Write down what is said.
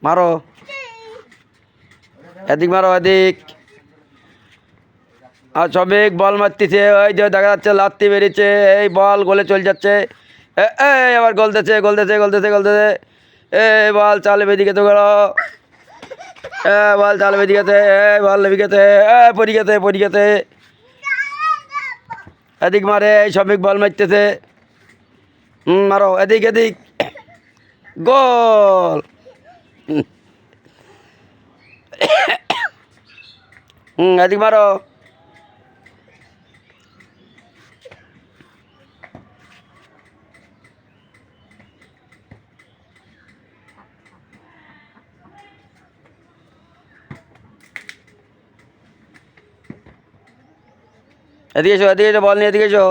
মারো, এদিক মারো, এদিক। আর শ্রমিক বল মারতেছে, ওই যে দেখা যাচ্ছে লাত্তি বেরিয়েছে, এই বল গোলে চলে যাচ্ছে। এই আবার গলতেছে, গলতেছে, গলতেছে, গলতেছে। এই বল চালে বেদিকে তো গেল, বল চালে বেদিকেছে, বল লেবিকেছে, পড়ি গেছে, পড়ি গেছে। এদিক মারে, এই শ্রমিক বল মারতেছে। মারো, এদিক এদিক, গোল। এদিক মারো। এদিকে এসো, এদিকে এসো, বল নিয়ে এদিকে এসো।